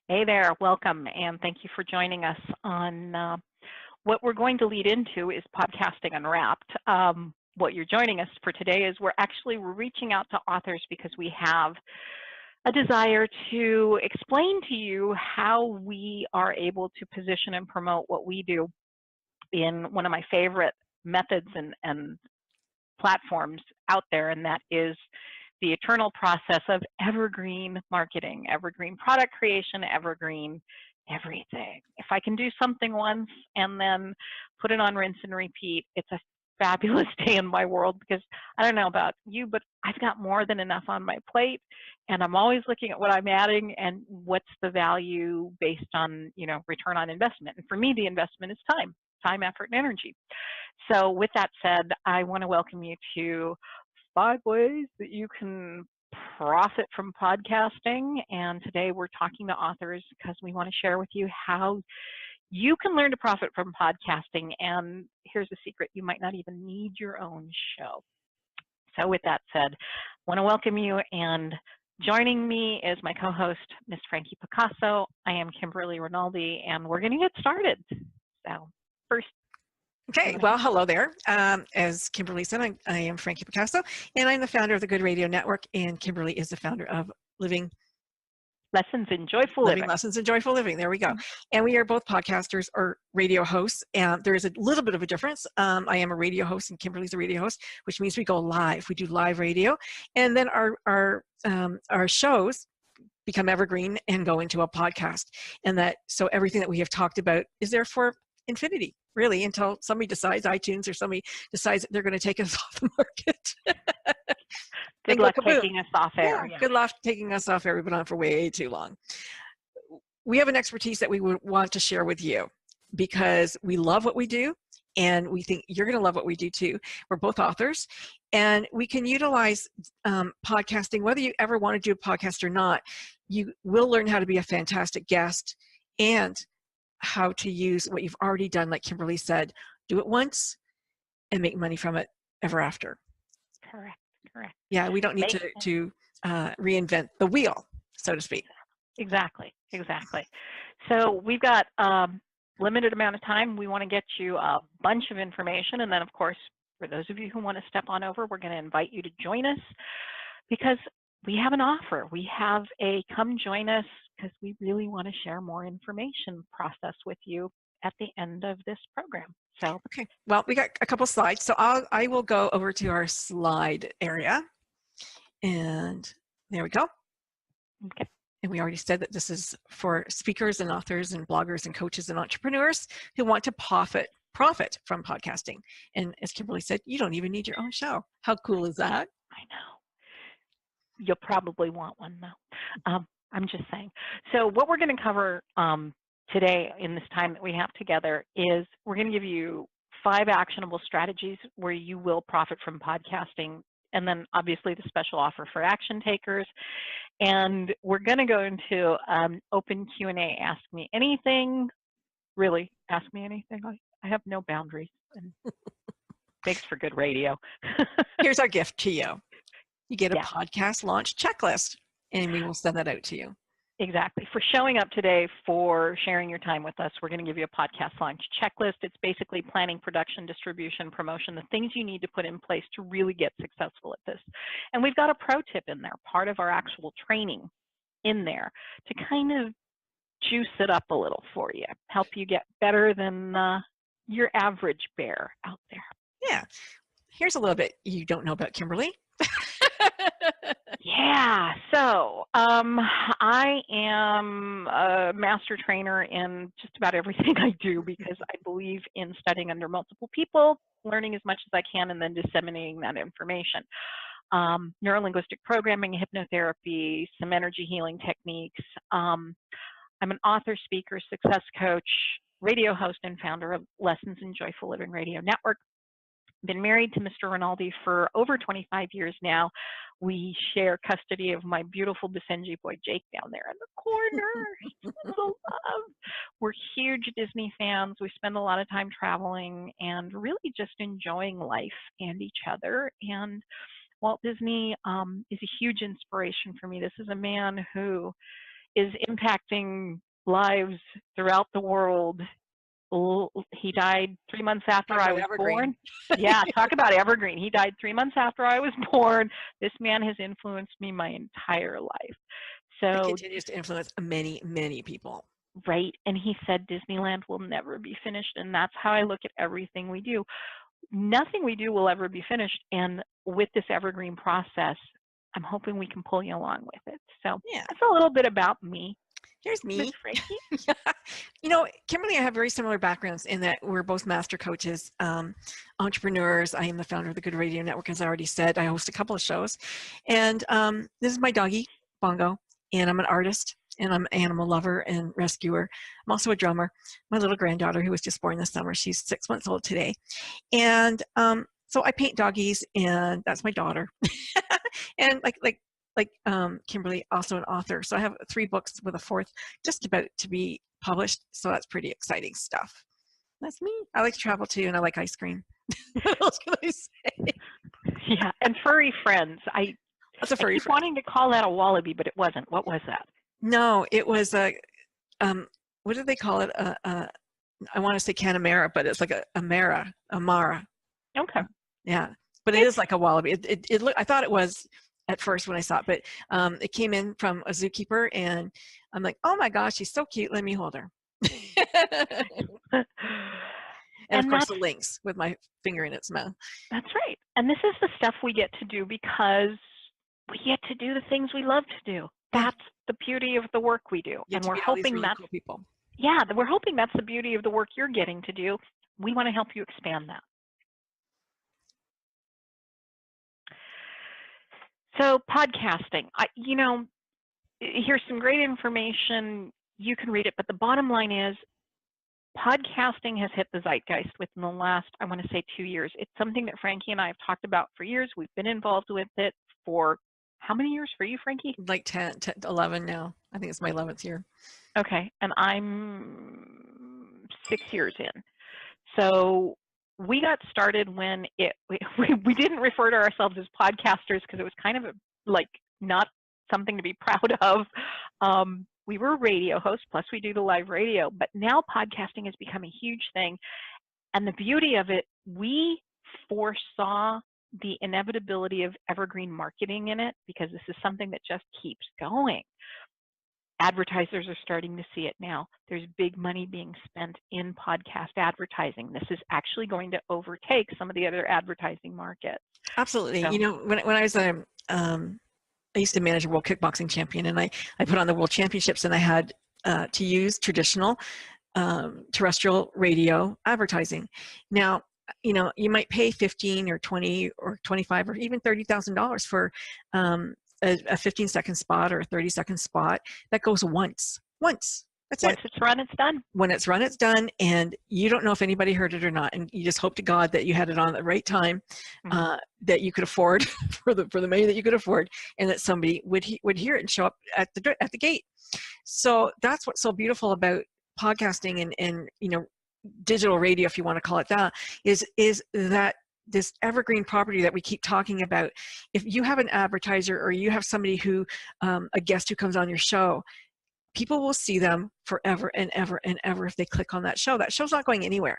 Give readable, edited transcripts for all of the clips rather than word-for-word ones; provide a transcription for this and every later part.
Hey there, welcome, and thank you for joining us on what we're going to lead into is Podcasting Unwrapped. What you're joining us for today is we're reaching out to authors because we have a desire to explain to you how we are able to position and promote what we do in one of my favorite methods and platforms out there, and that is the eternal process of evergreen marketing, evergreen product creation, evergreen everything. If I can do something once and then put it on rinse and repeat, it's a fabulous day in my world, because I don't know about you, but I've got more than enough on my plate, and I'm always looking at what I'm adding and what's the value based on, return on investment. And for me, the investment is time, effort, and energy. So with that said, I want to welcome you to 5 ways that you can profit from podcasting. And today we're talking to authors because we want to share with you how you can learn to profit from podcasting. And here's a secret: you might not even need your own show. So with that said, I want to welcome you, and joining me is my co-host, Miss Frankie Picasso. I am Kimberly Rinaldi, and we're going to get started. So first, okay, well, hello there. As Kimberly said, I am Frankie Picasso, and I'm the founder of the Good Radio Network, and Kimberly is the founder of Living Lessons in Joyful Living. Lessons in Joyful Living. There we go. And we are both podcasters or radio hosts, and there is a little bit of a difference. I am a radio host, and Kimberly's a radio host, which means we go live. We do live radio, and then our shows become evergreen and go into a podcast. And so everything that we have talked about is there for infinity, really, until somebody decides, iTunes or somebody decides that they're going to take us off the market. Good luck taking us off air. Yeah. Good luck taking us off air. We've been on for way too long. We have an expertise that we would want to share with you because we love what we do, and we think you're going to love what we do too. We're both authors, and we can utilize podcasting. Whether you ever want to do a podcast or not, you will learn how to be a fantastic guest and how to use what you've already done. Like Kimberly said, do it once and make money from it ever after. Correct. Yeah, we don't need to reinvent the wheel, so to speak. Exactly. So we've got limited amount of time. We want to get you a bunch of information, and then of course, for those of you who want to step on over, we're going to invite you to join us because we have an offer. We have a come join us, because we really want to share more information process with you at the end of this program. So okay, well, we got a couple slides, so I will go over to our slide area, and there we go. Okay. And we already said that this is for speakers and authors and bloggers and coaches and entrepreneurs who want to profit from podcasting. And as Kimberly said, you don't even need your own show. How cool is that? I know. You'll probably want one though. I'm just saying. So what we're going to cover today in this time that we have together is we're going to give you 5 actionable strategies where you will profit from podcasting, and then obviously the special offer for action takers. And we're going to go into open Q&A. Ask me anything. Really, ask me anything. I have no boundaries. And thanks for good radio. Here's our gift to you. You get a podcast launch checklist, and we will send that out to you. Exactly. For showing up today, for sharing your time with us, we're going to give you a podcast launch checklist. It's basically planning, production, distribution, promotion, the things you need to put in place to really get successful at this. And we've got a pro tip in there, part of our actual training in there, to kind of juice it up a little for you, help you get better than your average bear out there. Yeah. Here's a little bit you don't know about Kimberly. Yeah, so I am a master trainer in just about everything I do, because I believe in studying under multiple people, learning as much as I can, and then disseminating that information. Neuro-linguistic programming, hypnotherapy, some energy healing techniques. I'm an author, speaker, success coach, radio host, and founder of Lessons in Joyful Living Radio Network. Been married to Mr. Rinaldi for over 25 years now. We share custody of my beautiful Basenji boy, Jake, down there in the corner. He's a little love. We're huge Disney fans. We spend a lot of time traveling and really just enjoying life and each other. And Walt Disney is a huge inspiration for me. This is a man who is impacting lives throughout the world. He died 3 months after I was born. Yeah, talk about evergreen. He died 3 months after I was born. This man has influenced me my entire life. So it continues to influence many, many people. Right. And he said Disneyland will never be finished. And that's how I look at everything we do. Nothing we do will ever be finished. And with this evergreen process, I'm hoping we can pull you along with it. So yeah, that's a little bit about me. Here's me. Ms. Frankie. Yeah. You know, Kimberly and I have very similar backgrounds in that we're both master coaches, entrepreneurs. I am the founder of the Good Radio Network, as I already said. I host a couple of shows. And this is my doggie, Bongo, and I'm an artist, and I'm an animal lover and rescuer. I'm also a drummer. My little granddaughter, who was just born this summer, she's 6 months old today. And so I paint doggies, and that's my daughter. And like Kimberly, also an author. So I have 3 books with a 4th just about to be published. So that's pretty exciting stuff. That's me. I like to travel too, and I like ice cream. What else can I say? Yeah, and furry friends. That's a furry I keep friend. wanting to call that a wallaby, but it wasn't. What was that? No, it was a, what do they call it? I want to say Canamera, but it's like a Mara. Okay. Yeah, but it is like a wallaby. It looked, I thought it was at first when I saw it, but it came in from a zookeeper, and I'm like, oh my gosh, she's so cute. Let me hold her. And of course the lynx with my finger in its mouth. That's right. And this is the stuff we get to do because we get to do the things we love to do. That's the beauty of the work we do. And we're hoping that, cool people. Yeah, we're hoping that's the beauty of the work you're getting to do. We want to help you expand that. So podcasting, you know, here's some great information. You can read it, but the bottom line is podcasting has hit the zeitgeist within the last, I want to say, 2 years. It's something that Frankie and I have talked about for years. We've been involved with it for how many years for you, Frankie? Like 10, 11 now. I think it's my 11th year. Okay, and I'm 6 years in. So we got started when we didn't refer to ourselves as podcasters because it was kind of like not something to be proud of. We were radio hosts, plus we do the live radio, but now podcasting has become a huge thing. And the beauty of it, we foresaw the inevitability of evergreen marketing in it because this is something that just keeps going. Advertisers are starting to see it now. There's big money being spent in podcast advertising. This is actually going to overtake some of the other advertising markets. Absolutely. So, you know, when I was I used to manage a world kickboxing champion, and I put on the world championships, and I had to use traditional terrestrial radio advertising. Now, you know, you might pay 15 or 20 or 25 or even $30,000 for a 15-second spot or a 30-second spot that goes once. That's it. Once it's run, it's done. When it's run, it's done, and you don't know if anybody heard it or not, and you just hope to God that you had it on at the right time, that you could afford for the money that you could afford, and that somebody would hear it and show up at the gate. So that's what's so beautiful about podcasting and you know, digital radio, if you want to call it that, is that this evergreen property that we keep talking about. If you have an advertiser or you have somebody who a guest who comes on your show, people will see them forever and ever and ever if they click on that show. That show's not going anywhere.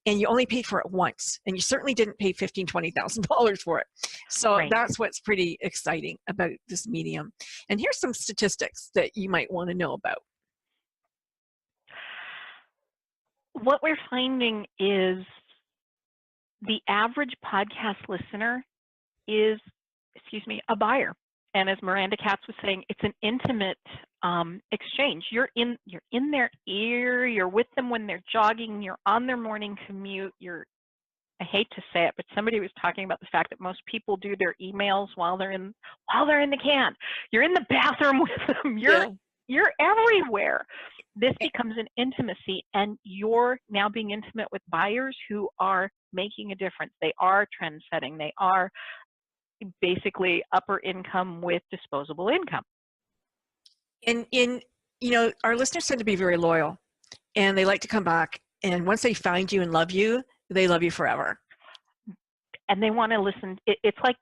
And you only paid for it once. And you certainly didn't pay $15,000, $20,000 for it. So Right. That's what's pretty exciting about this medium. And here's some statistics that you might want to know about. What we're finding is the average podcast listener is, a buyer. And as Miranda Katz was saying, it's an intimate exchange. You're in their ear, you're with them when they're jogging, you're on their morning commute, I hate to say it, but somebody was talking about the fact that most people do their emails while they're in the can. You're in the bathroom with them, you're everywhere. This becomes an intimacy, and you're now being intimate with buyers who are making a difference. They are trend setting. They are basically upper income with disposable income. And you know, our listeners tend to be very loyal, and they like to come back. And once they find you and love you, they love you forever. And they want to listen. It's like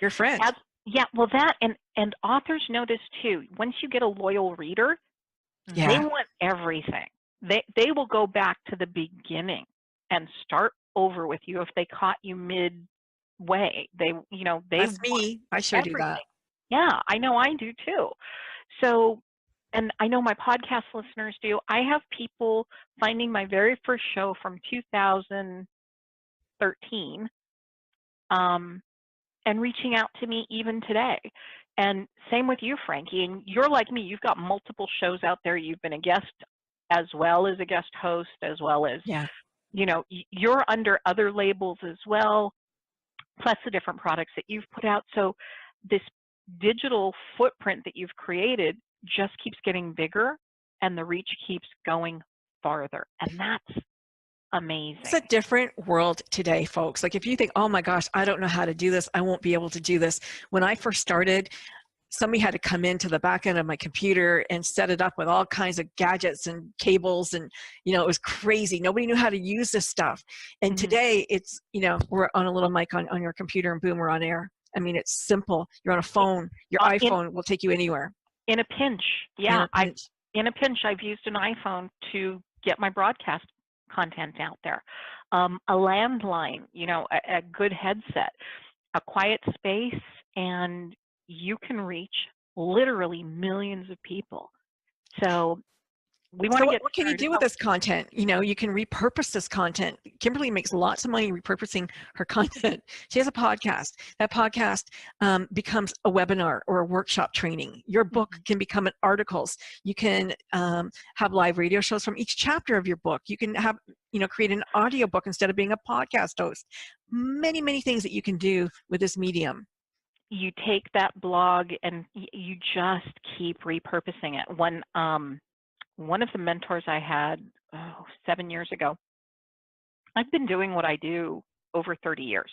your friend. Yeah, well, that and authors know this too. Once you get a loyal reader, they Yeah, want everything. They will go back to the beginning and start over with you if they caught you midway. They that's want me. I sure do that. everything. Yeah, I know I do too. So, and I know my podcast listeners do. I have people finding my very first show from 2013, and reaching out to me even today. And same with you, Frankie. And you're like me, you've got multiple shows out there. You've been a guest as well as a guest host, as well as, Yeah. you're under other labels as well, plus the different products that you've put out. So this digital footprint that you've created just keeps getting bigger and the reach keeps going farther. And that's It's amazing. a different world today, folks. Like if you think, oh my gosh, I don't know how to do this, I won't be able to do this. When I first started, somebody had to come into the back end of my computer and set it up with all kinds of gadgets and cables, and it was crazy. Nobody knew how to use this stuff. And Mhm. today it's, we're on a little mic on your computer and boom, we're on air. I mean, it's simple. You're on a phone. Your In iPhone will take you anywhere in a pinch, in yeah, a pinch. I've used an iPhone to get my broadcast content out there. A landline, a good headset, a quiet space, and you can reach literally millions of people. So we want So to get what can you started. do with this content? You can repurpose this content. Kimberly makes lots of money repurposing her content. She has a podcast. That podcast becomes a webinar or a workshop training. Your book Mhm. can become an articles. You can have live radio shows from each chapter of your book. You can have, create an audio book instead of being a podcast host. Many, many things that you can do with this medium. You take that blog and you just keep repurposing it. One of the mentors I had 7 years ago, I've been doing what I do over 30 years.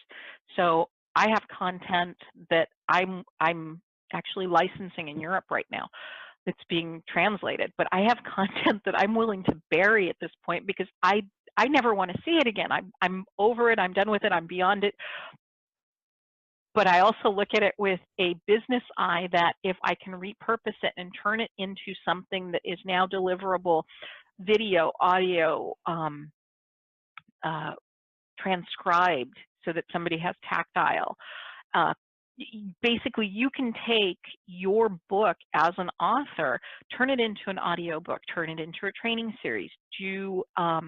So I have content that I'm actually licensing in Europe right now that's being translated, but I have content that I'm willing to bury at this point because I never want to see it again. I'm over it, I'm done with it, I'm beyond it. But I also look at it with a business eye that if I can repurpose it and turn it into something that is now deliverable, video, audio, uh, transcribed so that somebody has tactile. Uh, Basically, you can take your book as an author, turn it into an audio book, turn it into a training series, do a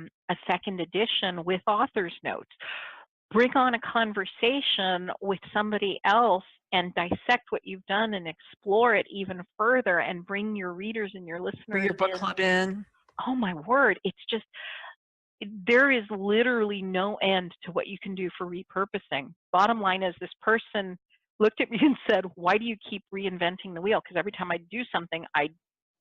second edition with author's notes, bring on a conversation with somebody else and dissect what you've done and explore it even further and bring your readers and your For listeners your book in. club in. Oh my word, it's just, there is literally no end to what you can do for repurposing. Bottom line is, this person looked at me and said, why do you keep reinventing the wheel? Because every time I do something, I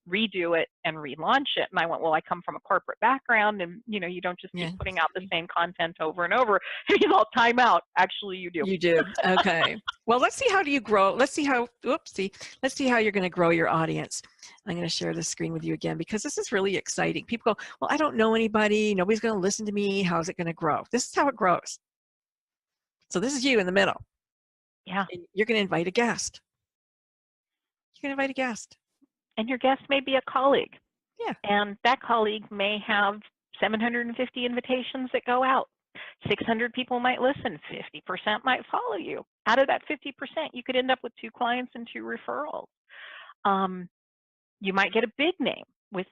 redo it and relaunch it. And I went, well, I come from a corporate background, and you don't just keep Yeah. putting out the same content over and over. And he's all, time out. Actually, you do. You do. Okay. Well, let's see how do you grow. Let's see how, oopsie. Let's see how you're going to grow your audience. I'm going to share this screen with you again because this is really exciting. People go, well, I don't know anybody. Nobody's going to listen to me. How is it going to grow? This is how it grows. So this is you in the middle. Yeah. And you're going to invite a guest. You're going to invite a guest. And your guest may be a colleague. Yeah. And that colleague may have 750 invitations that go out. 600 people might listen. 50% might follow you. Out of that 50%, you could end up with 2 clients and 2 referrals. You might get a big name with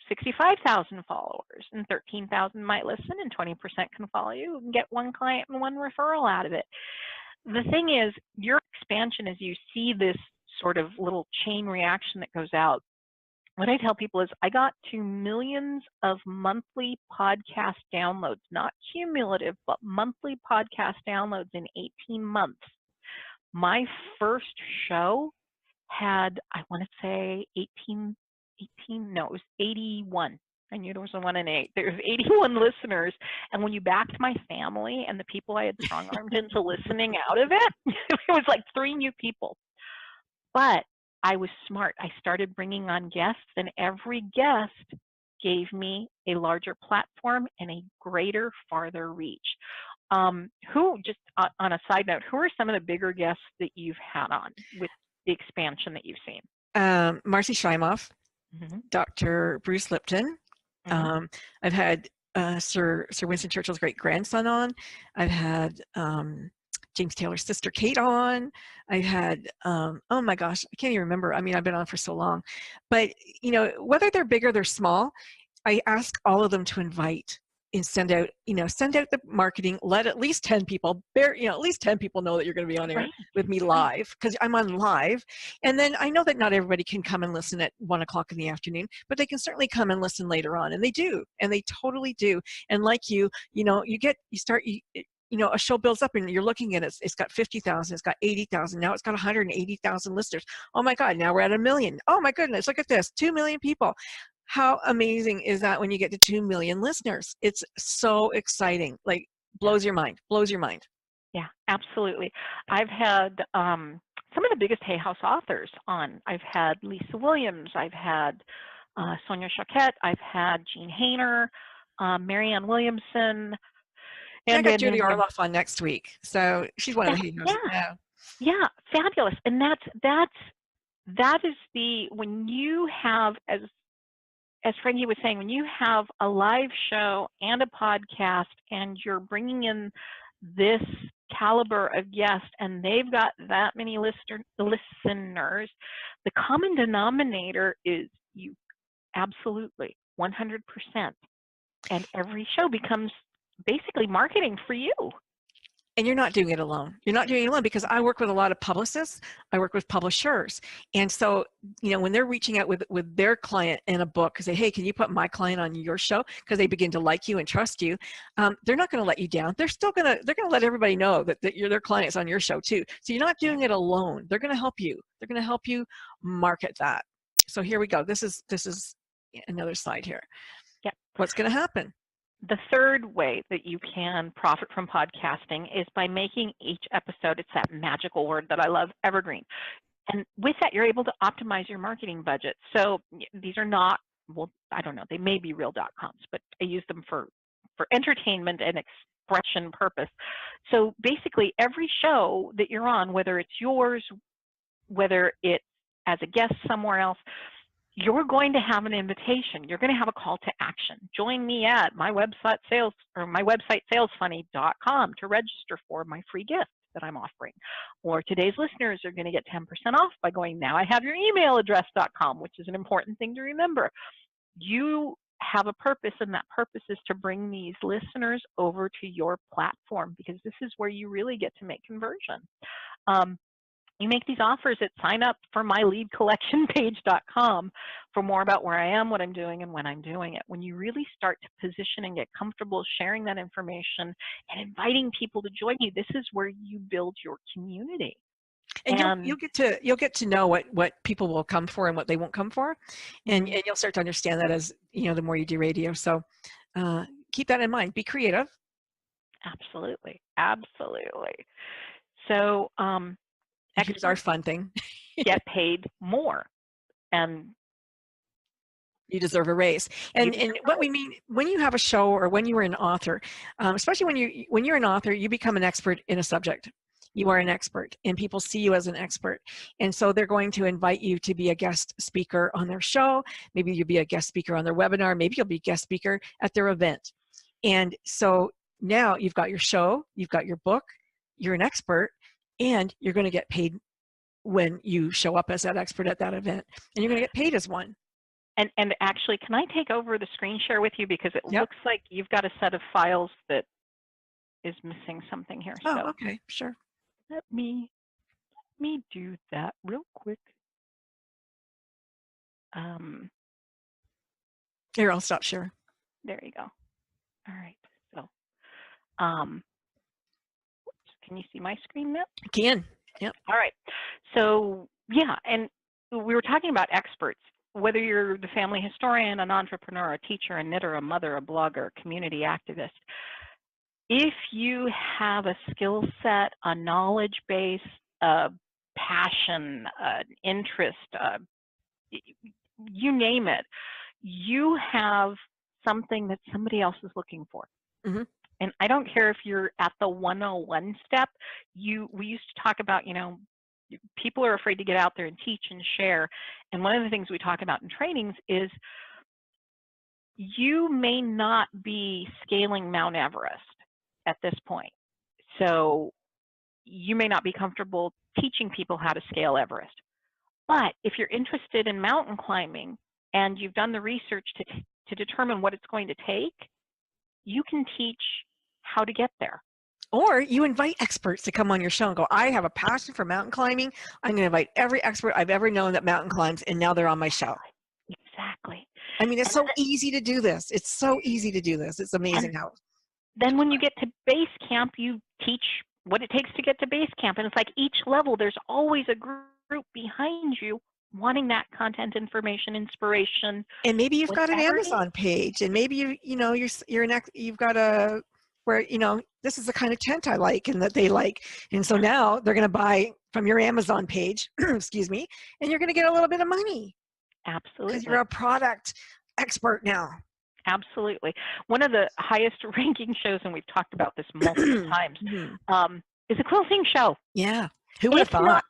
65,000 followers, and 13,000 might listen, and 20% can follow you and get 1 client and 1 referral out of it. The thing is, your expansion, as you see this sort of little chain reaction that goes out, what I tell people is I got to millions of monthly podcast downloads, not cumulative, but monthly podcast downloads in 18 months. My first show had, I want to say 18, no, it was 81. I knew there was a 1 and 8. There was 81 listeners. And when you backed my family and the people I had strong-armed into listening out of it, it was like 3 new people. But I was smart. I started bringing on guests, and every guest gave me a larger platform and a greater, farther reach. Who, just on a side note, who are some of the bigger guests that you've had on with the expansion that you've seen? Marcy Shimoff, Mm-hmm. Dr. Bruce Lipton. Mm-hmm. I've had Sir Winston Churchill's great-grandson on. I've had James Taylor's sister Kate on. I've had, oh my gosh, I can't even remember. I mean, I've been on for so long. But, you know, whether they're big or they're small, I ask all of them to invite and send out, send out the marketing, let at least 10 people, at least 10 people know that you're going to be on air Right. with me live, because I'm on live. And then I know that not everybody can come and listen at 1 o'clock in the afternoon, but they can certainly come and listen later on. And they do, and they totally do. And like you start, a show builds up and you're looking at it, it's got 50,000, it's got 80,000, now it's got 180,000 listeners. Oh my God, now we're at 1 million. Oh my goodness, look at this, 2 million people. How amazing is that when you get to 2 million listeners? It's so exciting, like blows your mind, blows your mind. Yeah, absolutely. I've had some of the biggest Hay House authors on. I've had Lisa Williams, I've had Sonia Choquette, I've had Jean Hainer, Marianne Williamson, Yeah, I and got then Judy Arloff on next week, so she's one of the yeah, Hay. yeah, fabulous. And that is when you have, as Frankie was saying, when you have a live show and a podcast and you're bringing in this caliber of guest and they've got that many listeners, the common denominator is you. Absolutely, 100%. And every show becomes basically marketing for you. And you're not doing it alone. You're not doing it alone, because I work with a lot of publicists. I work with publishers. And so, when they're reaching out with their client in a book, say, hey, can you put my client on your show? Because they begin to like you and trust you. They're not going to let you down. They're going to let everybody know that you're their clients on your show too. So you're not doing it alone. They're going to help you. They're going to help you market that. So here we go. This is another slide here. Yep. What's going to happen? The third way that you can profit from podcasting is by making each episode, it's that magical word that I love, evergreen. And with that, you're able to optimize your marketing budget. So these are not, well, I don't know, they may be real .coms, but I use them for entertainment and expression purpose. So basically, every show that you're on, whether it's yours, whether it's as a guest somewhere else, you're going to have an invitation. You're going to have a call to action. Join me at my website salesfunny.com to register for my free gift that I'm offering. Or today's listeners are going to get 10% off by going now I have your email address.com, which is an important thing to remember. You have a purpose, and that purpose is to bring these listeners over to your platform, because this is where you really get to make conversion. You make these offers at signupformyleadcollectionpage.com for more about where I am, what I'm doing, and when I'm doing it. When you really start to position and get comfortable sharing that information and inviting people to join you, this is where you build your community. And you'll get to know what people will come for and what they won't come for, and you'll start to understand that as the more you do radio. So keep that in mind. Be creative. Absolutely, absolutely. So here's our fun thing. Get paid more, and you deserve a raise. And what we mean when you have a show, or when you are an author, especially when you're an author, you become an expert in a subject. You are an expert, and people see you as an expert. And so they're going to invite you to be a guest speaker on their show. Maybe you'll be a guest speaker on their webinar. Maybe you'll be a guest speaker at their event. And so now you've got your show, you've got your book, you're an expert, and you're going to get paid when you show up as that expert at that event, and you're going to get paid as one. And actually, can I take over the screen share with you, because it looks like you've got a set of files that is missing something here. Oh, so okay, sure. Let me do that real quick. Here, I'll stop share. There you go. All right. So, can you see my screen now? I can. Yep. All right. So yeah, and we were talking about experts. Whether you're the family historian, an entrepreneur, a teacher, a knitter, a mother, a blogger, a community activist, if you have a skill set, a knowledge base, a passion, an interest, you name it, you have something that somebody else is looking for. Mm-hmm. And I don't care if you're at the 101 step. We used to talk about, people are afraid to get out there and teach and share. And one of the things we talk about in trainings is you may not be scaling Mount Everest at this point. So you may not be comfortable teaching people how to scale Everest. But if you're interested in mountain climbing and you've done the research to determine what it's going to take, you can teach how to get there. Or you invite experts to come on your show and go, I have a passion for mountain climbing. I'm going to invite every expert I've ever known that mountain climbs, and now they're on my show. Exactly. I mean, it's so easy to do this. It's so easy to do this. It's amazing how. Then when you get to base camp, you teach what it takes to get to base camp. And it's like each level, there's always a group behind you wanting that content, information, inspiration. And maybe you've got an Amazon page, and maybe you've got a, where, this is the kind of tent I like and that they like. And so now they're going to buy from your Amazon page, excuse me, and you're going to get a little bit of money. Absolutely. Because you're a product expert now. Absolutely. One of the highest ranking shows, and we've talked about this multiple times, is a quilting show. Yeah. Who would have thought?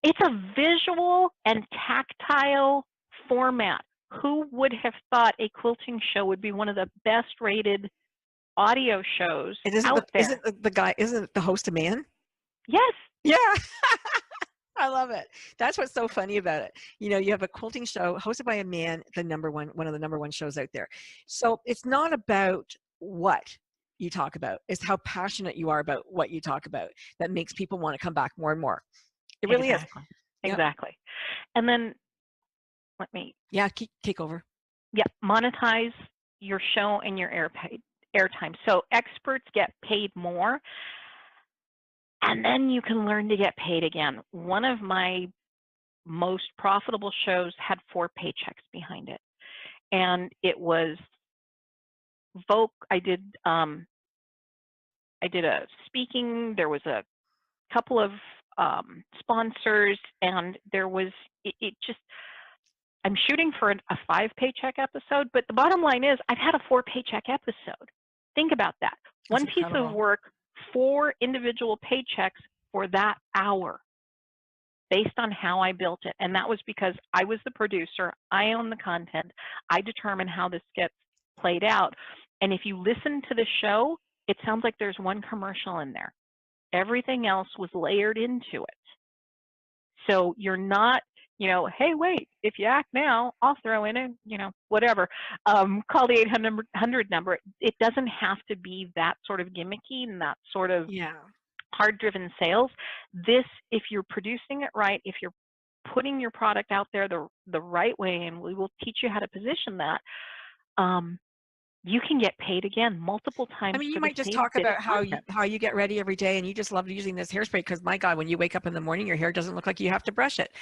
It's a visual and tactile format. Who would have thought a quilting show would be one of the best rated audio shows out there? Isn't the host a man? Yes. Yeah. I love it. That's what's so funny about it. You have a quilting show hosted by a man, one of the number one shows out there. So it's not about what you talk about. It's how passionate you are about what you talk about that makes people want to come back more and more. It really is. Exactly. Yep. And then take over. Yeah, monetize your show and your airtime. So experts get paid more, and then you can learn to get paid again. One of my most profitable shows had 4 paychecks behind it, and it was I did a speaking. There was a couple of sponsors, and there was I'm shooting for a 5 paycheck episode, but the bottom line is I've had a 4 paycheck episode. Think about that. One piece of work, 4 individual paychecks for that hour based on how I built it. And that was because I was the producer. I own the content. I determine how this gets played out. And if you listen to the show, it sounds like there's one commercial in there. Everything else was layered into it. So you're not, hey, wait, if you act now, I'll throw in whatever. Call the 800 number. It doesn't have to be that sort of gimmicky and that sort of hard-driven sales. This, if you're producing it right, if you're putting your product out there the right way, and we will teach you how to position that, you can get paid again multiple times. I mean, you might just talk about how you get ready every day, and you just love using this hairspray because, my God, when you wake up in the morning, your hair doesn't look like you have to brush it.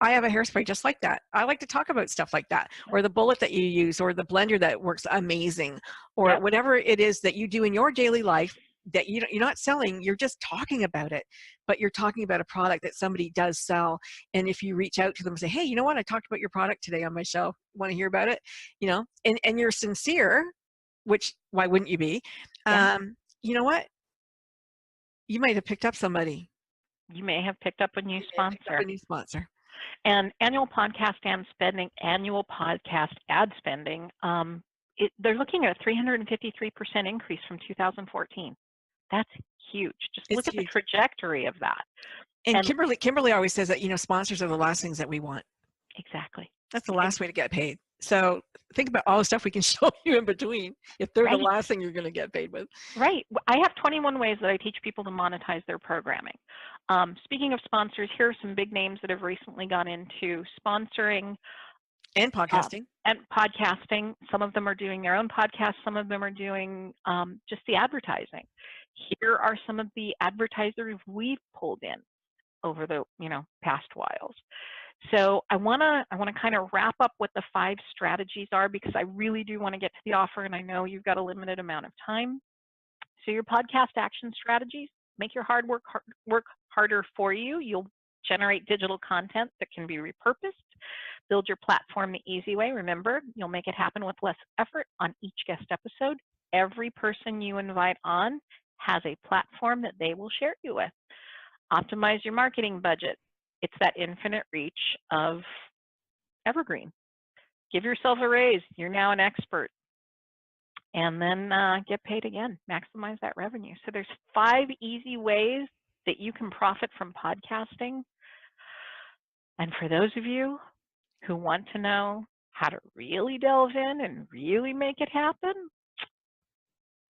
I have a hairspray just like that. I like to talk about stuff like that, or the bullet that you use, or the blender that works amazing, or whatever it is that you do in your daily life that you're not selling. You're just talking about it, but you're talking about a product that somebody does sell. And if you reach out to them and say, hey, you know what? I talked about your product today on my show. Want to hear about it? And you're sincere, which why wouldn't you be? You know what? You might have picked up somebody. You may have picked up a new sponsor. And annual podcast ad spending, they're looking at a 353% increase from 2014. That's huge. Just look at the trajectory of that. And Kimberly always says that, sponsors are the last things that we want. Exactly. That's the last way to get paid. So think about all the stuff we can show you in between if they're the last thing you're going to get paid with. Right. I have 21 ways that I teach people to monetize their programming. Speaking of sponsors, here are some big names that have recently gone into sponsoring. And podcasting. Some of them are doing their own podcasts. Some of them are doing just the advertising. Here are some of the advertisers we've pulled in over the past whiles. So I want to kind of wrap up what the 5 strategies are, because I really do want to get to the offer, and I know you've got a limited amount of time. So your podcast action strategies, make your hard work harder for you. You'll generate digital content that can be repurposed. Build your platform the easy way. Remember, you'll make it happen with less effort on each guest episode. every person you invite on has a platform that they will share you with. Optimize your marketing budget. It's that infinite reach of evergreen. Give yourself a raise. You're now an expert. And then get paid again. Maximize that revenue. So there's 5 easy ways that you can profit from podcasting. And for those of you who want to know how to really delve in and really make it happen,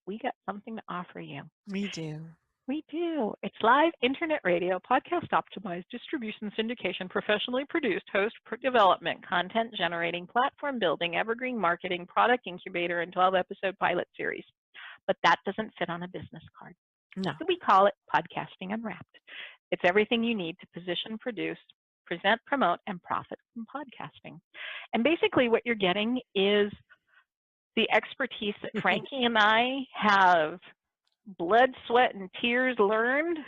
we got something to offer you. We do. We do. It's live internet radio, podcast optimized, distribution, syndication, professionally produced, host development, content generating, platform building, evergreen marketing, product incubator, and 12-episode pilot series. But that doesn't fit on a business card. No. So we call it Podcasting Unwrapped. It's everything you need to position, produce, present, promote, and profit from podcasting. And basically what you're getting is the expertise that Frankie and I have blood, sweat, and tears learned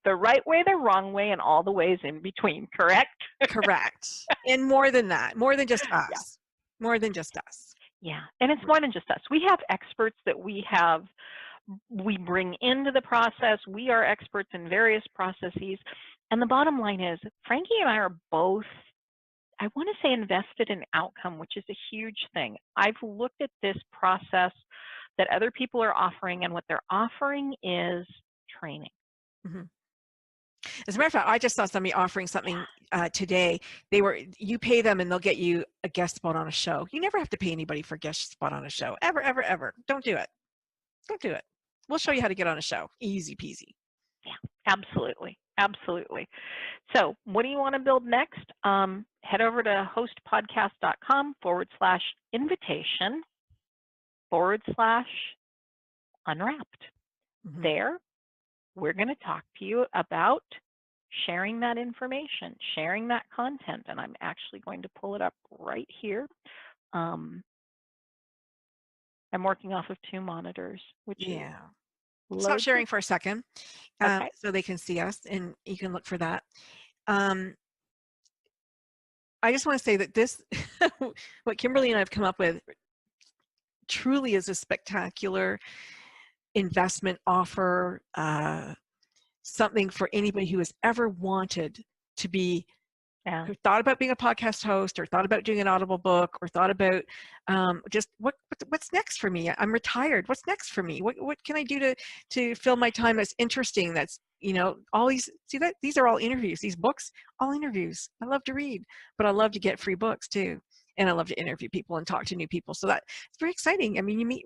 the right way, the wrong way, and all the ways in between, correct? Correct. And more than that, more than just us. Yeah. More than just us. Yeah, and it's more than just us. We have experts that we bring into the process. We are experts in various processes. And the bottom line is, Frankie and I are both, I want to say, invested in outcome, which is a huge thing. I've looked at this process that other people are offering, and what they're offering is training. Mm-hmm. As a matter of fact, I just saw somebody offering something today. You pay them and they'll get you a guest spot on a show. You never have to pay anybody for a guest spot on a show. Ever, ever, ever. Don't do it. Don't do it. We'll show you how to get on a show. Easy peasy. Yeah, absolutely. Absolutely. So what do you want to build next? Head over to hostpodcast.com/invitation/Unwrapped. Mm-hmm. There, we're going to talk to you about sharing that information, sharing that content. And I'm actually going to pull it up right here. I'm working off of 2 monitors, which is Stop sharing for a second okay. so they can see us, and you can look for that. I just want to say that this, what Kimberly and I have come up with, truly is a spectacular investment offer, something for anybody who has ever wanted to be, who thought about being a podcast host, or thought about doing an Audible book, or thought about just what's next for me. I'm retired. What's next for me? What can I do to fill my time that's interesting? That's, all these, these are all interviews. These books, all interviews. I love to read, but I love to get free books too. And I love to interview people and talk to new people. So it's very exciting. I mean, you meet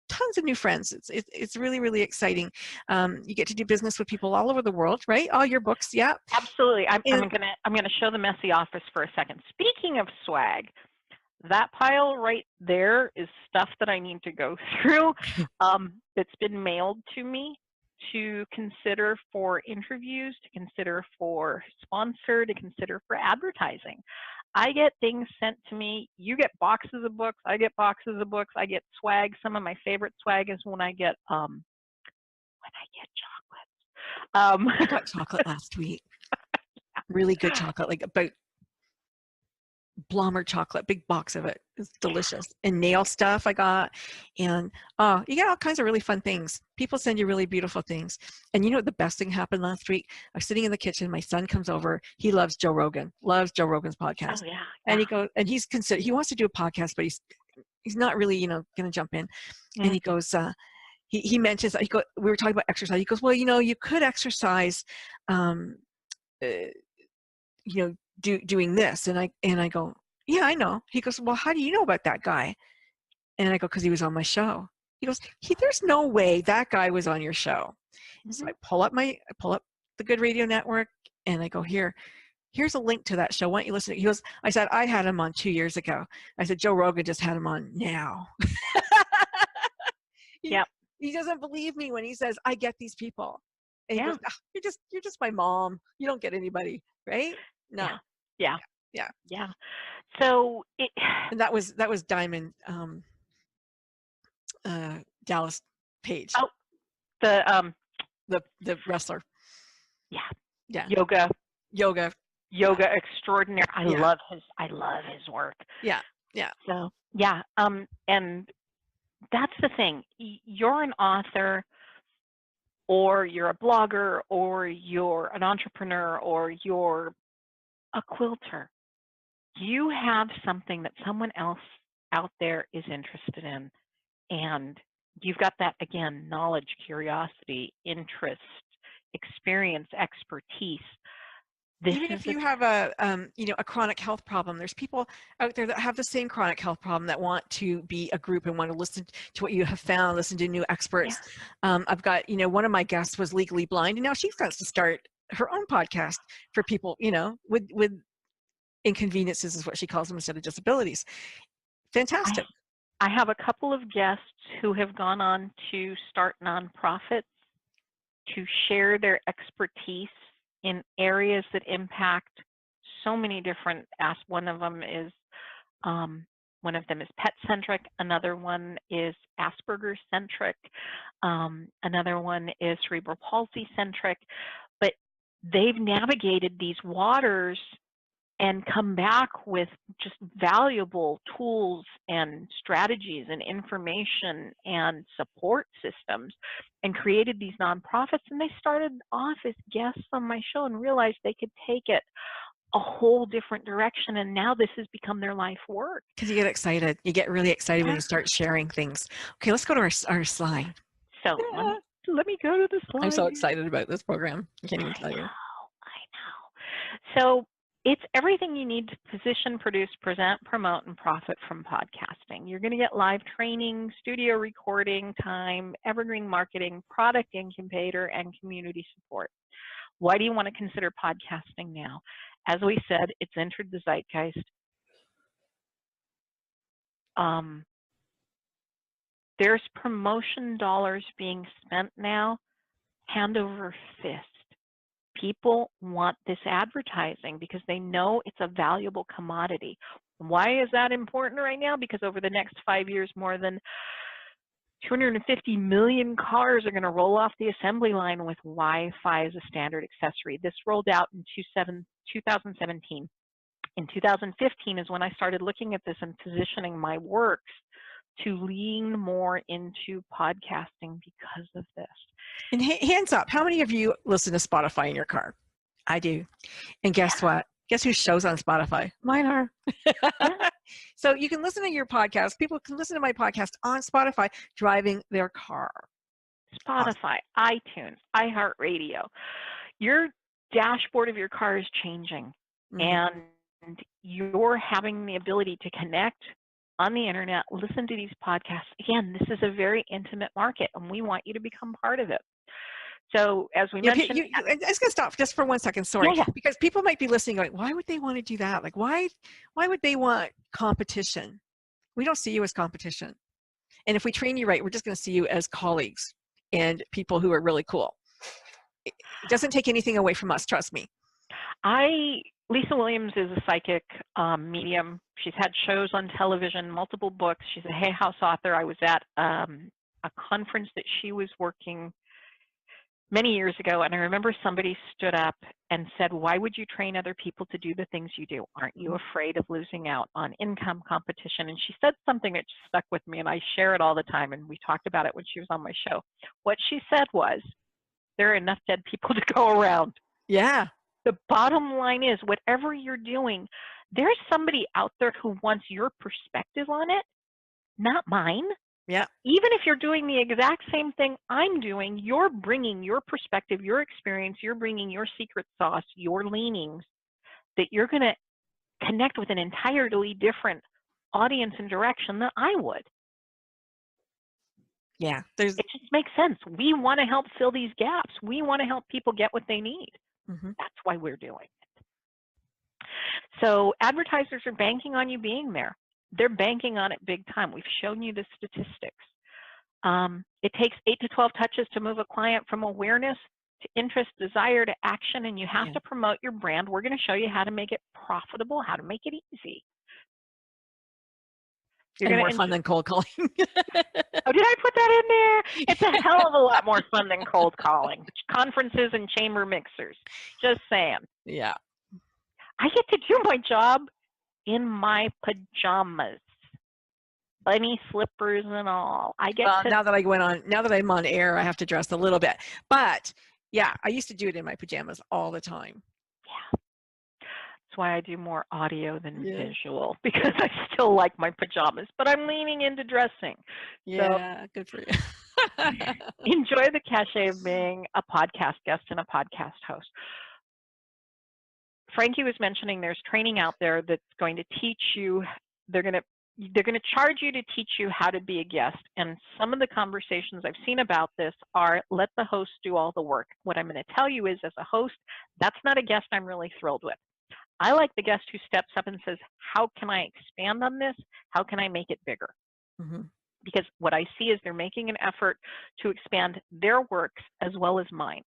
tons of new friends. It's really, really exciting. You get to do business with people all over the world, right? All your books, yeah. Absolutely. I'm gonna show the messy office for a second. Speaking of swag, that pile right there is stuff that I need to go through. That's been mailed to me to consider for interviews, to consider for sponsor, to consider for advertising. I get things sent to me. You get boxes of books. I get boxes of books. I get swag. Some of my favorite swag is when I get chocolate. I got chocolate last week. Really good chocolate, like about Blommer chocolate, big box of it. It's delicious. And nail stuff I got. And you get all kinds of really fun things. People send you really beautiful things. And you know what the best thing happened last week? I was sitting in the kitchen. My son comes over. He loves Joe Rogan, loves Joe Rogan's podcast. Oh, yeah. And he goes, and he wants to do a podcast, but he's not really, going to jump in. Mm-hmm. And he goes, he mentions, we were talking about exercise. He goes, well, you could exercise, doing this. And I go, yeah, I know. He goes, well, how do you know about that guy? And I go, because he was on my show. He goes, there's no way that guy was on your show. Mm-hmm. So I pull up the Good Radio Network, and I go, here's a link to that show. Why don't you listen to it? He goes, I said, I had him on 2 years ago. I said, Joe Rogan just had him on now. Yep. He doesn't believe me when he says, I get these people. And he goes, oh, you're just my mom. You don't get anybody, right? No. Yeah. So and that was Diamond Dallas Page. Oh, the wrestler. Yeah. Yoga extraordinary. I love his work. Yeah. So and that's the thing. You're an author, or you're a blogger, or you're an entrepreneur, or you're a quilter. You have something that someone else out there is interested in, and you've got that, again, knowledge, curiosity, interest, experience, expertise. Even if you have a chronic health problem, there's people out there that have the same chronic health problem that want to be a group and want to listen to what you have found, listen to new experts. Yeah. I've got, one of my guests was legally blind, and now she's got to start her own podcast for people, with inconveniences, is what she calls them, instead of disabilities. Fantastic. I have a couple of guests who have gone on to start nonprofits to share their expertise in areas that impact so many different aspects. One of them is pet-centric. Another one is Asperger-centric. Another one is cerebral palsy-centric. But they've navigated these waters and come back with just valuable tools and strategies and information and support systems, and created these nonprofits. And they started off as guests on my show and realized they could take it a whole different direction, and now this has become their life work. Because you get excited. You get really excited when you start sharing things. Okay, let's go to our slide. So let me go to the slide. I'm so excited about this program. I can't even tell you. I know. So it's everything you need to position, produce, present, promote, and profit from podcasting. You're going to get live training, studio recording time, evergreen marketing, product incubator, and community support. Why do you want to consider podcasting now? As we said, it's entered the zeitgeist. There's promotion dollars being spent now, hand over fist. People want this advertising because they know it's a valuable commodity. Why is that important right now? Because over the next 5 years, more than 250 million cars are going to roll off the assembly line with Wi-Fi as a standard accessory. This rolled out in 2017. In 2015 is when I started looking at this and positioning my works to lean more into podcasting because of this. And hands up, how many of you listen to Spotify in your car? I do. And guess what? Guess whose show's on Spotify? Mine are. So you can listen to your podcast. People can listen to my podcast on Spotify driving their car. Spotify, iTunes, iHeartRadio. Your dashboard of your car is changing, and you're having the ability to connect on the internet, listen to these podcasts. Again, this is a very intimate market, and we want you to become part of it. So as we mentioned, I'm just going to stop just for 1 second, sorry, because people might be listening going, why would they want to do that? Like, why would they want competition? We don't see you as competition. And if we train you right, we're just going to see you as colleagues and people who are really cool. It doesn't take anything away from us, trust me. Lisa Williams is a psychic medium. She's had shows on television, multiple books. She's a Hay House author. I was at a conference that she was working many years ago, and I remember somebody stood up and said, why would you train other people to do the things you do? Aren't you afraid of losing out on income competition? And she said something that stuck with me, and I share it all the time, and we talked about it when she was on my show. What she said was, there are enough dead people to go around. Yeah. The bottom line is, whatever you're doing, there's somebody out there who wants your perspective on it, not mine. Yeah. Even if you're doing the exact same thing I'm doing, you're bringing your perspective, your experience, you're bringing your secret sauce, your leanings, that you're going to connect with an entirely different audience and direction than I would. Yeah. It just makes sense. We want to help fill these gaps. We want to help people get what they need. That's why we're doing it. So advertisers are banking on you being there. They're banking on it big time. We've shown you the statistics. It takes 8 to 12 touches to move a client from awareness to interest, desire to action, and you have to promote your brand. We're going to show you how to make it profitable, how to make it easy. You're more fun than cold calling. Oh, did I put that in there? It's a hell of a lot more fun than cold calling. Conferences and chamber mixers. Just saying. Yeah. I get to do my job in my pajamas. bunny slippers and all. I get Well, to, now that I'm on air, I have to dress a little bit. But yeah, I used to do it in my pajamas all the time. yeah, that's why I do more audio than Yeah. visual, because I still like my pajamas, but I'm leaning into dressing. So Yeah, good for you. enjoy the cachet of being a podcast guest and a podcast host. Frankie was mentioning there's training out there that's going to teach you, they're going to charge you to teach you how to be a guest. And some of the conversations I've seen about this are, let the host do all the work. What I'm going to tell you is, as a host, that's not a guest I'm really thrilled with. I like the guest who steps up and says, how can I expand on this? How can I make it bigger? Mm-hmm. Because what I see is they're making an effort to expand their works as well as mine.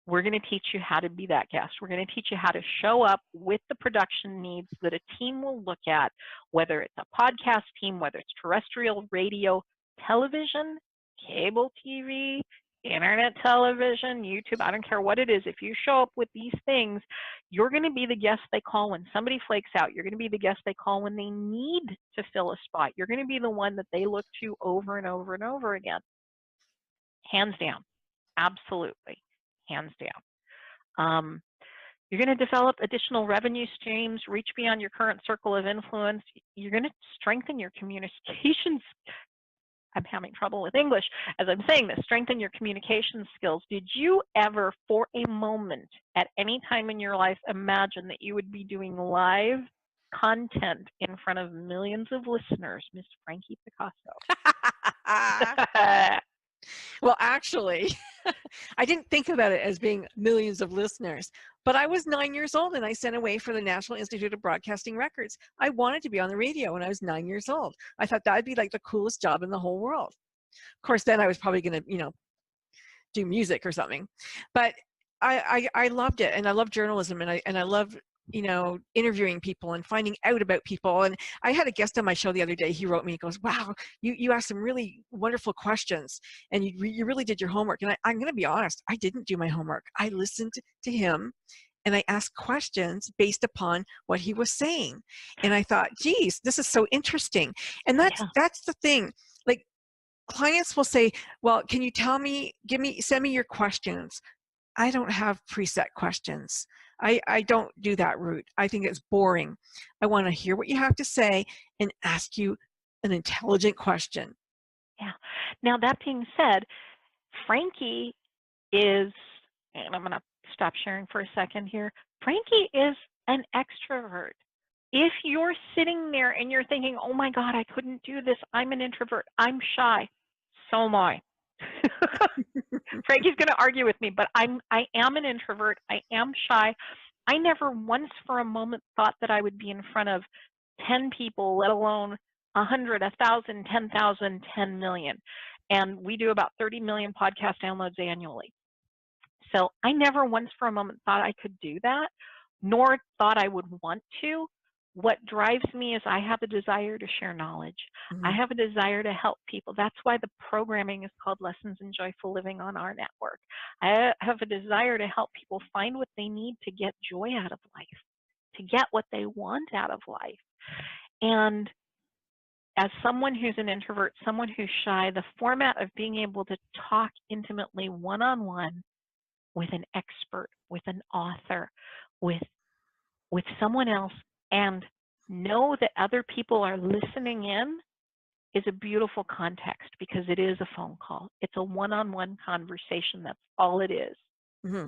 We're going to teach you how to be that guest. We're going to teach you how to show up with the production needs that a team will look at, whether it's a podcast team, whether it's terrestrial radio, television, cable TV, internet television, YouTube, I don't care what it is. If you show up with these things, you're going to be the guest they call when somebody flakes out. You're going to be the guest they call when they need to fill a spot. You're going to be the one that they look to over and over and over again. Hands down. Absolutely. Hands down. You're going to develop additional revenue streams, reach beyond your current circle of influence. You're going to strengthen your communications. I'm having trouble with English as I'm saying this. Strengthen your communication skills. Did you ever, for a moment, at any time in your life, imagine that you would be doing live content in front of millions of listeners, Miss Frankie Picasso? Well, actually, I didn't think about it as being millions of listeners, but I was 9 years old and I sent away for the National Institute of Broadcasting Records. I wanted to be on the radio when I was 9 years old. I thought that'd be like the coolest job in the whole world. Of course, then I was probably going to, do music or something, but I loved it, and I love journalism, and I love interviewing people and finding out about people. And I had a guest on my show the other day. He wrote me, he goes, wow, you asked some really wonderful questions, and you really did your homework. And I'm going to be honest, I didn't do my homework. I listened to him and I asked questions based upon what he was saying. And I thought, geez, this is so interesting. And Yeah. that's the thing. Like, clients will say, well, can you send me your questions. I don't have preset questions. I don't do that route. I think it's boring. I want to hear what you have to say and ask you an intelligent question. Yeah. Now, that being said, Frankie is, and I'm going to stop sharing for a second here. Frankie is an extrovert. If you're sitting there and you're thinking, oh my God, I couldn't do this, I'm an introvert, I'm shy, so am I. Frankie's going to argue with me, but I am an introvert. I am shy. I never once for a moment thought that I would be in front of 10 people, let alone 100, 1,000, 10,000, 10 million. And we do about 30 million podcast downloads annually. So I never once for a moment thought I could do that, nor thought I would want to. What drives me is I have a desire to share knowledge. Mm-hmm. I have a desire to help people. That's why the programming is called Lessons in Joyful Living on our network. I have a desire to help people find what they need to get joy out of life, to get what they want out of life. And as someone who's an introvert, someone who's shy, the format of being able to talk intimately one-on-one with an expert, with an author, with someone else, and know that other people are listening in is a beautiful context, because it is a phone call. It's a one-on-one conversation. That's all it is. Mm-hmm.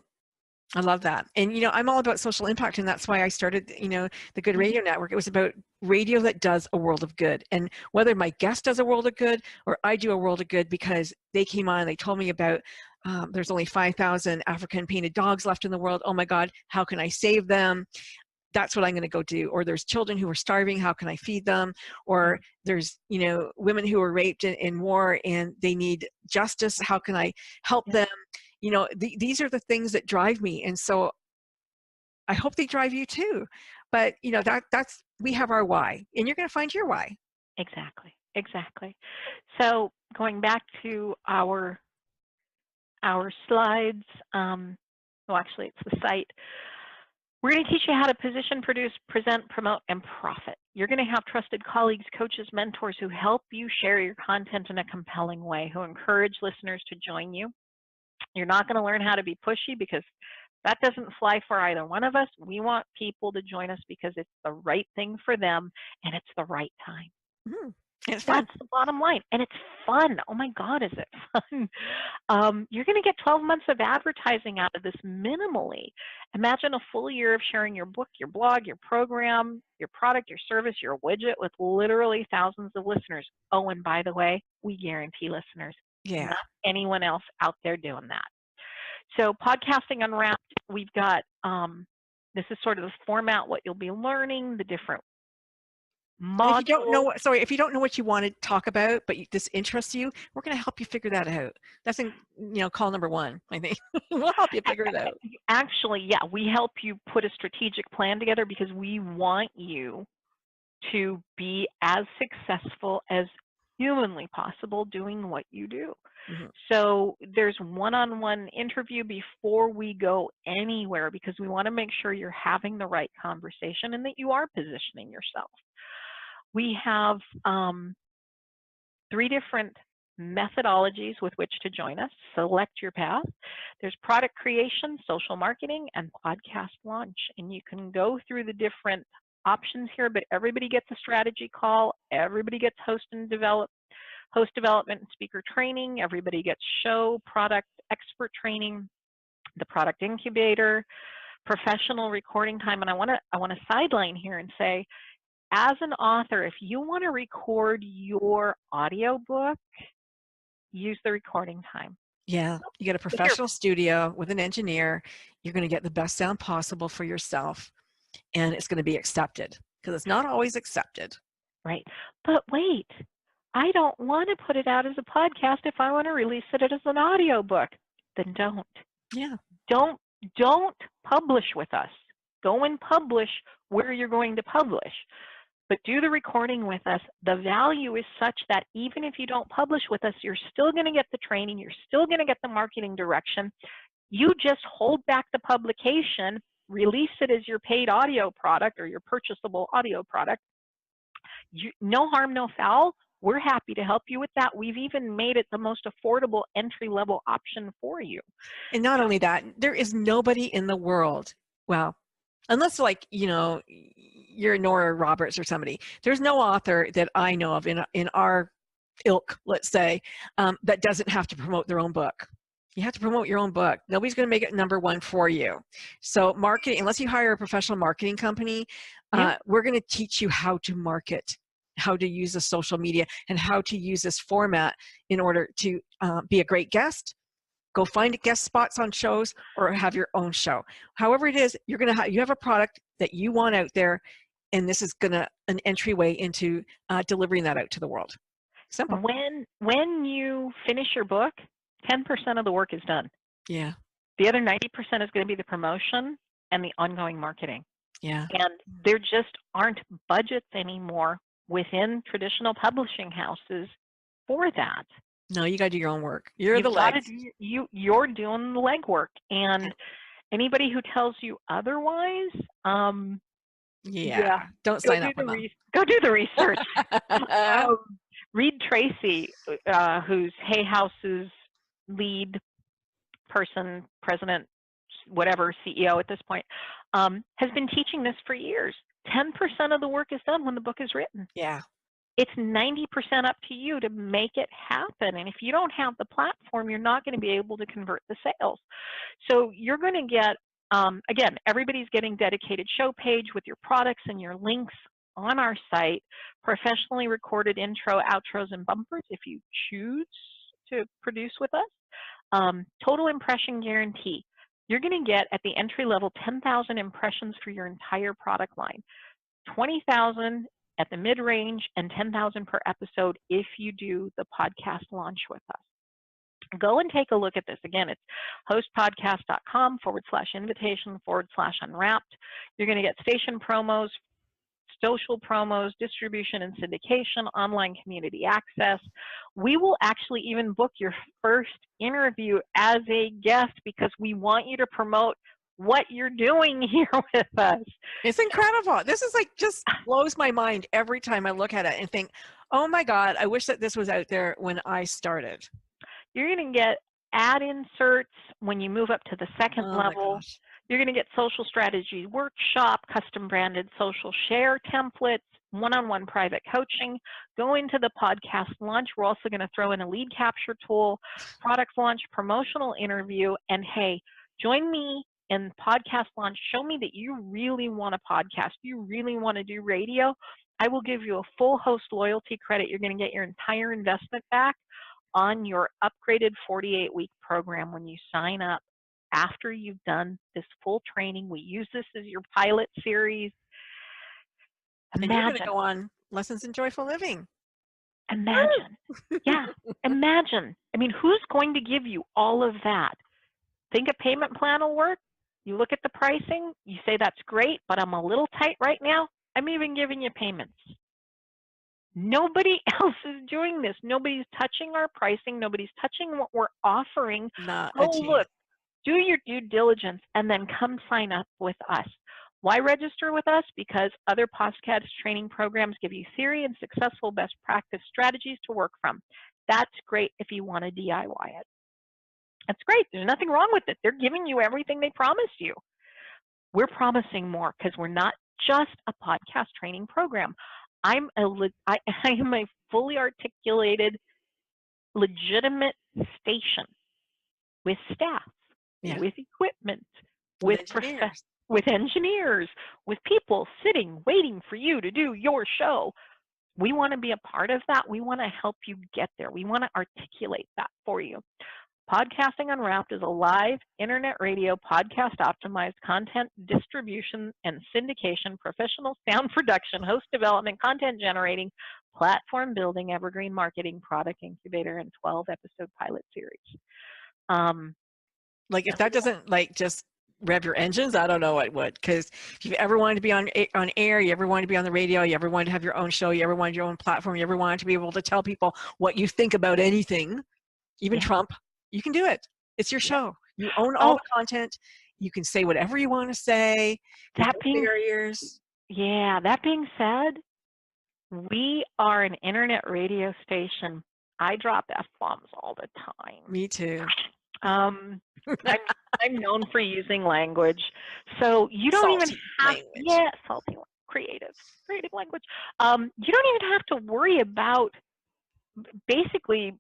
I love that. And, I'm all about social impact, and that's why I started, the Good Radio Network. It was about radio that does a world of good. And whether my guest does a world of good or I do a world of good, because they came on and they told me about there's only 5,000 African painted dogs left in the world. Oh my God, how can I save them? That's what I'm going to go do. Or there's children who are starving. How can I feed them? Or there's, women who are raped in war and they need justice. How can I help them? These are the things that drive me. And so I hope they drive you too. But, that's, we have our why, and you're going to find your why. Exactly. Exactly. So going back to our slides, well, actually it's the site. We're going to teach you how to position, produce, present, promote, and profit. You're going to have trusted colleagues, coaches, mentors who help you share your content in a compelling way, who encourage listeners to join you. You're not going to learn how to be pushy because that doesn't fly for either one of us. We want people to join us because it's the right thing for them and it's the right time. Mm-hmm. It's fun. That's the bottom line. And it's fun. Oh my God, is it fun? You're going to get 12 months of advertising out of this minimally. Imagine a full year of sharing your book, your blog, your program, your product, your service, your widget with literally thousands of listeners. Oh, and by the way, we guarantee listeners. Yeah. Not anyone else out there doing that. So Podcasting Unwrapped, we've got, this is sort of the format, what you'll be learning, the different modules. And if you don't know, if you don't know what you want to talk about, but this interests you, we're going to help you figure that out. That's call number one, I think. We'll help you figure it out. Actually, yeah, we help you put a strategic plan together because we want you to be as successful as humanly possible doing what you do. Mm-hmm. So there's one-on-one interview before we go anywhere because we want to make sure you're having the right conversation and that you are positioning yourself. We have 3 different methodologies with which to join us. Select your path. There's product creation, social marketing, and podcast launch. And you can go through the different options here, but everybody gets a strategy call. Everybody gets host development and speaker training. Everybody gets show, product, expert training, the product incubator, professional recording time. And I want to sideline here and say, as an author, if you want to record your audiobook, use the recording time. Yeah, you get a professional studio with an engineer. You're going to get the best sound possible for yourself, and it's going to be accepted because it's not always accepted. Right. But wait, I don't want to put it out as a podcast if I want to release it as an audiobook. Then don't. Yeah. Don't publish with us. Go and publish where you're going to publish. But do the recording with us. The value is such that even if you don't publish with us, you're still going to get the training. You're still going to get the marketing direction. You just hold back the publication, release it as your paid audio product or your purchasable audio product. No harm, no foul. We're happy to help you with that. We've even made it the most affordable entry-level option for you. And not only that, there is nobody in the world, well, unless you're Nora Roberts or somebody, there's no author that I know of in our ilk, let's say, that doesn't have to promote their own book. You have to promote your own book. Nobody's going to make it #1 for you. So marketing, unless you hire a professional marketing company, we're going to teach you how to market, how to use the social media, and how to use this format in order to be a great guest. Go find guest spots on shows or have your own show. However it is, you have a product that you want out there, and this is an entryway into delivering that out to the world. Simple. When you finish your book, 10% of the work is done. Yeah. The other 90% is going to be the promotion and the ongoing marketing. Yeah. And there just aren't budgets anymore within traditional publishing houses for that. No, you got to do your own work. You're the legs. You're doing the legwork, and anybody who tells you otherwise, don't sign up with them. Go do the research. Reed Tracy, who's Hay House's lead person, president, whatever, CEO at this point, has been teaching this for years. 10% of the work is done when the book is written. Yeah. It's 90% up to you to make it happen. And if you don't have the platform, you're not going to be able to convert the sales. So you're going to get, again, everybody's getting dedicated show page with your products and your links on our site, professionally recorded intro, outros, and bumpers if you choose to produce with us. Total impression guarantee. You're going to get at the entry level 10,000 impressions for your entire product line, 20,000 at the mid-range, and 10,000 per episode if you do the podcast launch with us. Go and take a look at this. Again, it's hostpodcast.com/invitation/unwrapped. You're going to get station promos, social promos, distribution and syndication, online community access. We will actually even book your first interview as a guest because we want you to promote what you're doing here with us. It's incredible. This is like, just blows my mind every time I look at it and think, oh my God, I wish that this was out there when I started. You're going to get ad inserts when you move up to the second Oh my level. gosh. You're going to get social strategy workshop, custom branded social share templates, one-on-one private coaching. Go into the podcast launch. We're also going to throw in a lead capture tool, product launch, promotional interview, and hey, join me in podcast launch. Show me that you really want a podcast. You really want to do radio. I will give you a full host loyalty credit. You're going to get your entire investment back on your upgraded 48-week program when you sign up after you've done this full training. We use this as your pilot series. And you're going to Imagine. go on Lessons in Joyful Living. Imagine. Yeah, imagine. I mean, who's going to give you all of that? Think a payment plan will work? You look at the pricing, you say that's great, but I'm a little tight right now. I'm even giving you payments. Nobody else is doing this. Nobody's touching our pricing. Nobody's touching what we're offering. Not Go a chance. look, do your due diligence, and then come sign up with us. Why register with us? Because other podcast training programs give you theory and successful best practice strategies to work from. That's great if you want to DIY it. That's great. There's nothing wrong with it. They're giving you everything they promised you. We're promising more because we're not just a podcast training program. I am a fully articulated, legitimate station with staff, with equipment, with engineers, with people sitting, waiting for you to do your show. We want to be a part of that. We want to help you get there. We want to articulate that for you. Podcasting Unwrapped is a live internet radio podcast optimized content distribution and syndication, professional sound production, host development, content generating, platform building, evergreen marketing, product incubator, and 12 episode pilot series. Like if that doesn't like just rev your engines, I don't know what would. Because if you've ever wanted to be on air, you ever wanted to be on the radio, you ever wanted to have your own show, you ever wanted your own platform, you ever wanted to be able to tell people what you think about anything, even Trump, you can do it. It's your show. You own all the content. You can say whatever you want to say. There's no barriers. Yeah, that being said, we are an internet radio station. I drop F-bombs all the time. Me too. I'm known for using language. So you don't even have, salty, creative language. You don't even have to worry about basically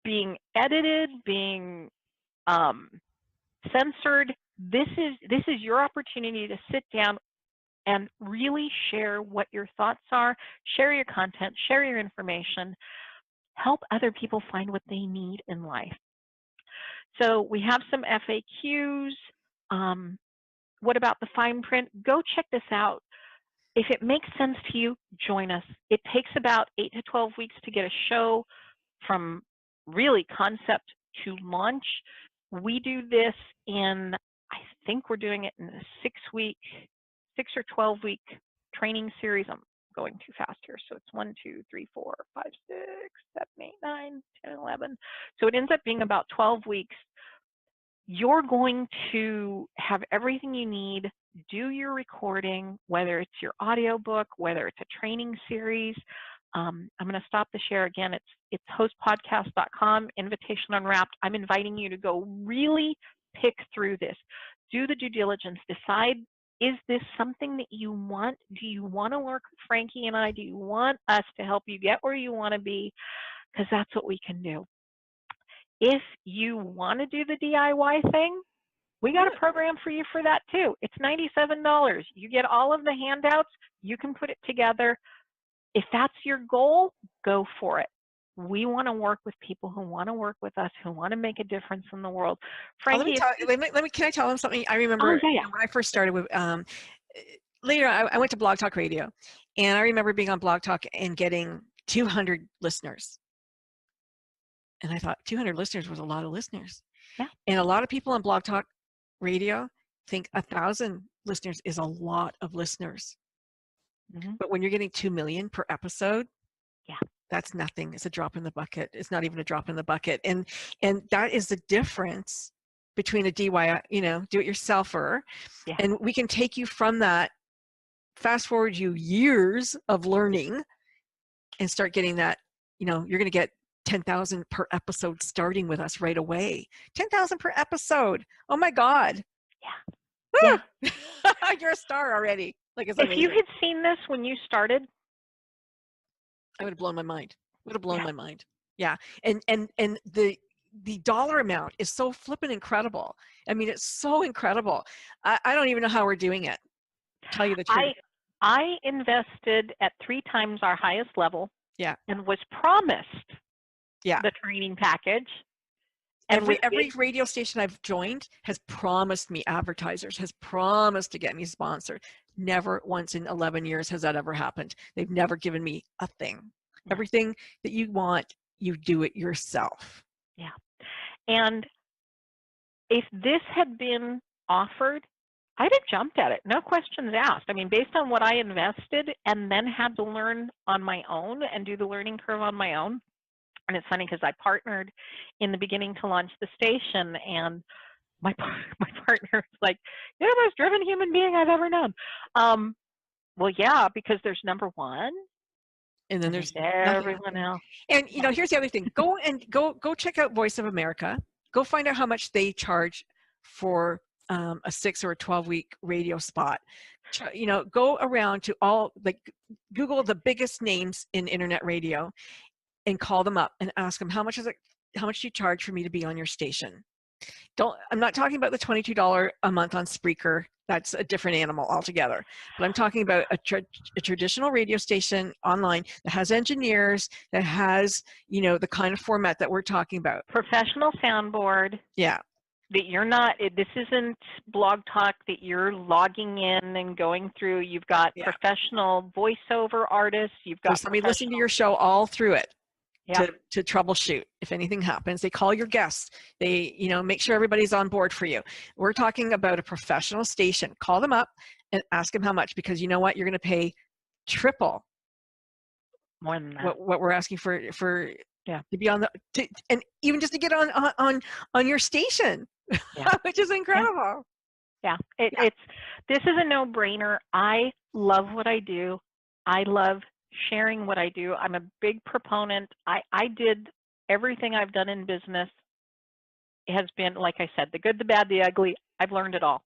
being edited, being censored. This is your opportunity to sit down and really share what your thoughts are, share your content, share your information, help other people find what they need in life. So we have some FAQs. What about the fine print? Go check this out. If it makes sense to you, join us. It takes about 8 to 12 weeks to get a show from really concept to launch. We do this in, I think we're doing it in a 6 or 12 week training series. I'm going too fast here. So it's 1, 2, 3, 4, 5, 6, 7, 8, 9, 10, 11. So it ends up being about 12 weeks. You're going to have everything you need, do your recording, whether it's your audiobook, whether it's a training series. I'm going to stop the share again. It's hostpodcast.com, invitation unwrapped. I'm inviting you to go really pick through this. Do the due diligence. Decide, is this something that you want? Do you want to work with Frankie and I? Do you want us to help you get where you want to be? Because that's what we can do. If you want to do the DIY thing, we got a program for you for that too. It's $97. You get all of the handouts. You can put it together. If that's your goal, go for it. We want to work with people who want to work with us, who want to make a difference in the world. Frankie, can I tell them something? I remember when I first started with, later I went to Blog Talk Radio, and I remember being on Blog Talk and getting 200 listeners. And I thought 200 listeners was a lot of listeners. Yeah. And a lot of people on Blog Talk Radio think 1,000 listeners is a lot of listeners. Mm-hmm. But when you're getting 2 million per episode, that's nothing. It's a drop in the bucket. It's not even a drop in the bucket. And that is the difference between a DIY, do-it-yourselfer, Yeah. and we can take you from that, fast forward you years of learning, and start getting that, you're going to get 10,000 per episode starting with us right away. 10,000 per episode. Oh my God. Yeah. Woo! You're a star already. Like, it's If you amazing. had seen this when you started, I would have blown my mind. Would have blown yeah. my mind. Yeah. And the dollar amount is so flippin' incredible. I mean, it's so incredible. I don't even know how we're doing it. Tell you the truth. I invested at 3 times our highest level. Yeah. And was promised Yeah. the training package. And every radio station I've joined has promised me advertisers, has promised to get me sponsored. Never once in 11 years has that ever happened. They've never given me a thing. Yeah. Everything that you want, you do it yourself. Yeah. And if this had been offered, I'd have jumped at it. No questions asked. I mean, based on what I invested and then had to learn on my own and do the learning curve on my own. And it's funny because I partnered in the beginning to launch the station, and my partner was like, "You're the most driven human being I've ever known." Well, yeah, because there's number one, and then there's everyone else. And here's the other thing: go check out Voice of America. Go find out how much they charge for a 6 or a 12-week radio spot. Go around to Google the biggest names in internet radio, and call them up and ask them, how much do you charge for me to be on your station? I'm not talking about the $22 a month on Spreaker. That's a different animal altogether. But I'm talking about a traditional radio station online that has engineers, that has, the kind of format that we're talking about. Professional soundboard. Yeah. That you're not, this isn't Blog Talk that you're logging in and going through. You've got professional voiceover artists. You've got somebody listening to your show all through it. Yeah. To troubleshoot if anything happens. They call your guests. They, make sure everybody's on board for you. We're talking about a professional station. Call them up and ask them how much, because you know what? You're going to pay triple more than that. What we're asking for to be on and even just to get on your station, which is incredible. Yeah. This is a no-brainer. I love what I do. I love sharing what I do. I'm a big proponent. I did everything I've done in business. It has been, like I said, the good, the bad, the ugly. I've learned it all.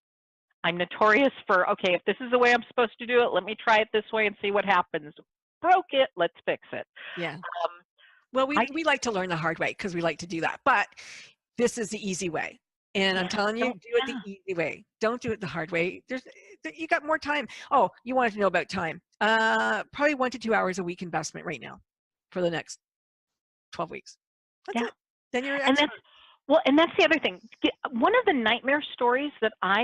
I'm notorious for, okay, if this is the way I'm supposed to do it, let me try it this way and see what happens. Broke it, let's fix it. Yeah. Well, we like to learn the hard way because we like to do that, but this is the easy way. And I'm telling you, do it the easy way. Don't do it the hard way. You got more time. Oh, you wanted to know about time. Probably 1 to 2 hours a week investment right now for the next 12 weeks. That's it. Then you're an expert. And that's the other thing. One of the nightmare stories that I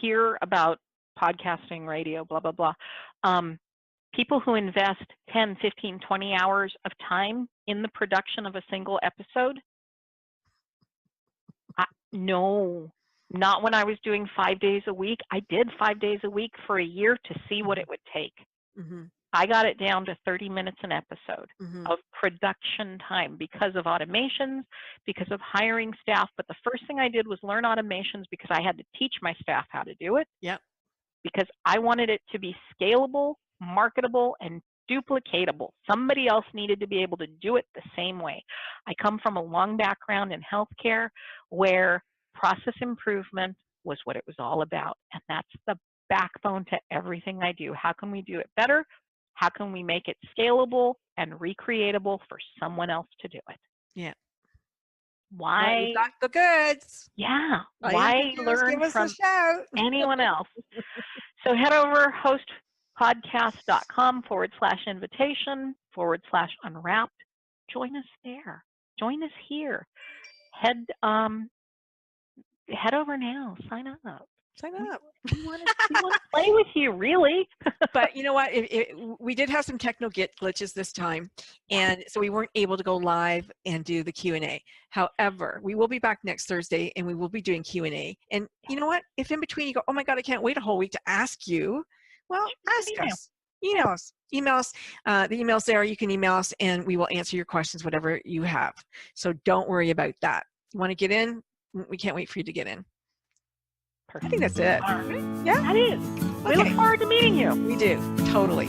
hear about podcasting, radio, blah, blah, blah, people who invest 10, 15, 20 hours of time in the production of a single episode. No, not when I was doing 5 days a week. I did 5 days a week for a year to see what it would take. Mm-hmm. I got it down to 30 minutes an episode mm-hmm. of production time because of automations, because of hiring staff. But the first thing I did was learn automations because I had to teach my staff how to do it. Yep. Because I wanted it to be scalable, marketable, and duplicatable. Somebody else needed to be able to do it the same way. I come from a long background in healthcare where process improvement was what it was all about. And that's the backbone to everything I do. How can we do it better? How can we make it scalable and recreatable for someone else to do it? Yeah. Why? Well, you got the goods. Yeah. All why learn from anyone else? So head over hostpodcast.com/invitation/Unwrapped. Join us there. Join us here. Head over now. Sign up. Sign up. We want to play with you, really. But you know what? We did have some technical glitches this time, and so we weren't able to go live and do the Q&A. However, we will be back next Thursday, and we will be doing Q&A. And you know what? If in between you go, oh my God, I can't wait a whole week to ask you, well, ask us. Email us. The email's there. You can email us, and we will answer your questions, whatever you have. So don't worry about that. You want to get in? We can't wait for you to get in. Perfect. I think that's it. All right. Yeah? That is. We look forward to meeting you. We do. Totally.